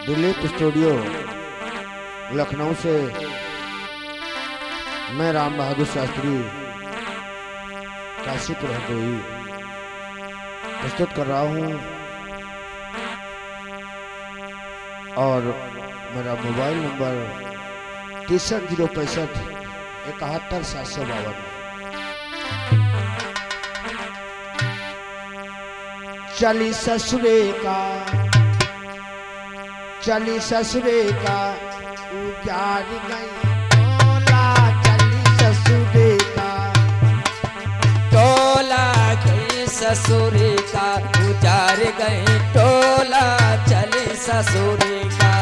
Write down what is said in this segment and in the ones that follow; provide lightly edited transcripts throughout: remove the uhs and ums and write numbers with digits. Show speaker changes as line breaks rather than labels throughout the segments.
Dilip studio Lucknow से मैं राम बहादुर शास्त्री काशीपुर हरदोई प्रस्तुत कर रहा हूँ और मेरा मोबाइल नंबर 63 065 71 752। चली ससुरे का उजाड़ गई टोला, चली ससुरे का
टोला गई ससुरे का उजाड़ गई टोला, चली ससुरे का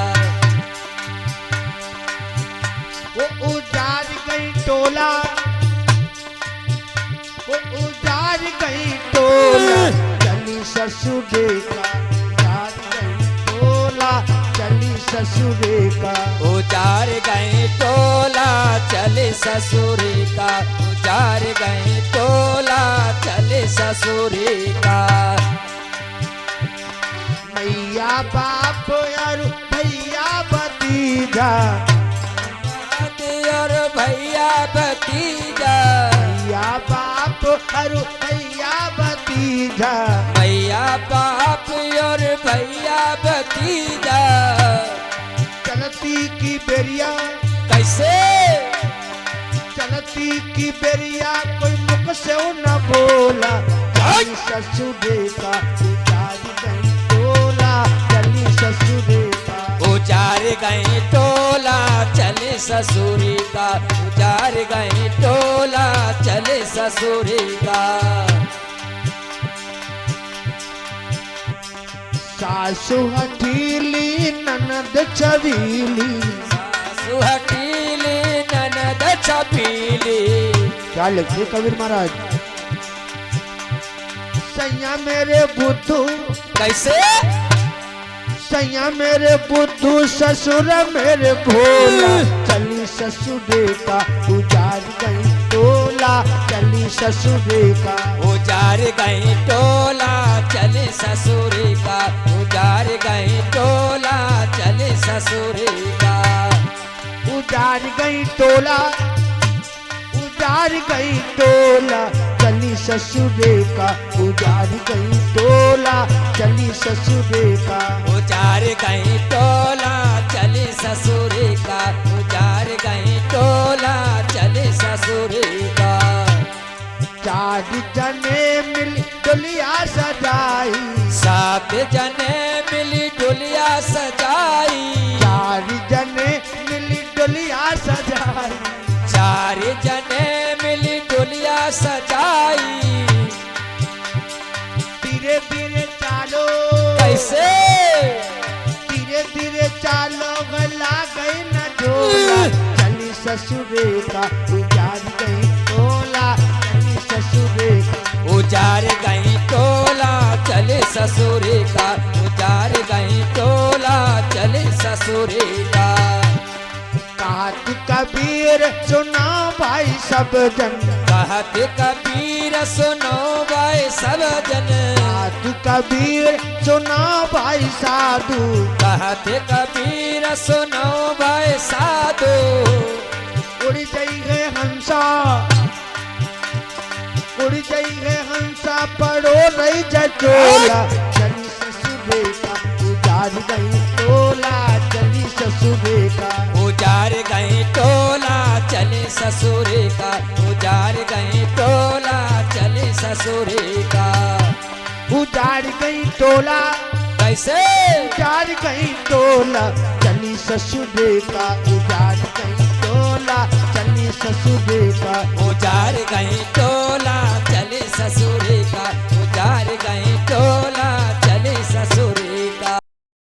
वो उजाड़ गई टोला, वो उजाड़ गई टोला, चली ससुरे का उजाड़ गई टोला, चली ससुरे का
उजाड़ गई टोला, चली ससुरे का उजाड़ गई टोला, चली ससुरे का
मैया बाप और भैया भतीजा,
और भैया भतीजा,
मैया बाप और भैया भतीजा,
भैया बाप और भैया भतीजा
चलती की बेरिया,
कैसे
चलती की बेरिया कोई मुख से न बोला, चली ससुरे का उजाड़ गई टोला, चली ससुरे का
उजाड़ गई टोला, चले ससुरी का उजाड़ गई टोला, चले ससुरी का
सासु हठीली ननद छबीली,
सासु हटीली ननद छपीली।
क्या लिखते कबीर महाराज? सैया मेरे बुद्धू,
कैसे
सैया मेरे बुद्धू, ससुर मेरे भोला, चली ससुरे का उजाड़ गई टोला, चली ससुरे का
उजाड़ गई टोला, चले ससुरी का उजाड़ गई टोला, चले ससुरी का
उजाड़ गई टोला, उजाड़ गई टोला, चली ससुरे का उजाड़ गई टोला, चली ससुरे का
उजाड़ गई टोला, चले ससुरी का उजाड़ गई टोला, चले ससुरी का
4 जने मिली डोलिया सजाई,
7 जने मिली डोलिया सजाई,
4 जने मिली डोलिया सजाई,
4 जने मिली डोलिया सजाई।
धीरे धीरे चालो,
कैसे
धीरे धीरे चालो, गला गई न डोला, चली ससुरे का उजाड़ गई टोला, चली ससुरे का
उजाड़ गई टोला, चले ससुरी का उजाड़ गई टोला, चले ससुरी का
कहत कबीर सुना भाई सब जन,
कहत कबीर सुनो भाई सब जन,
कहत कबीर सुना भाई साधु,
कहत कबीर सुनो भाई साधु।
उड़ जाई है हंसा, उड़ जाई है हंसा, पड़ो रही जटोला, चली ससुरे का उजाड़ गई टोला, चली ससुरे का
उजाड़ गई टोला, चले ससुरी का उजाड़ गई टोला, चले ससुरी का
उजाड़ गई टोला,
कैसे
उजाड़ गई टोला, चली ससुरे का उजाड़ गई टोला, चली ससुरे का
उजाड़ गई टोला,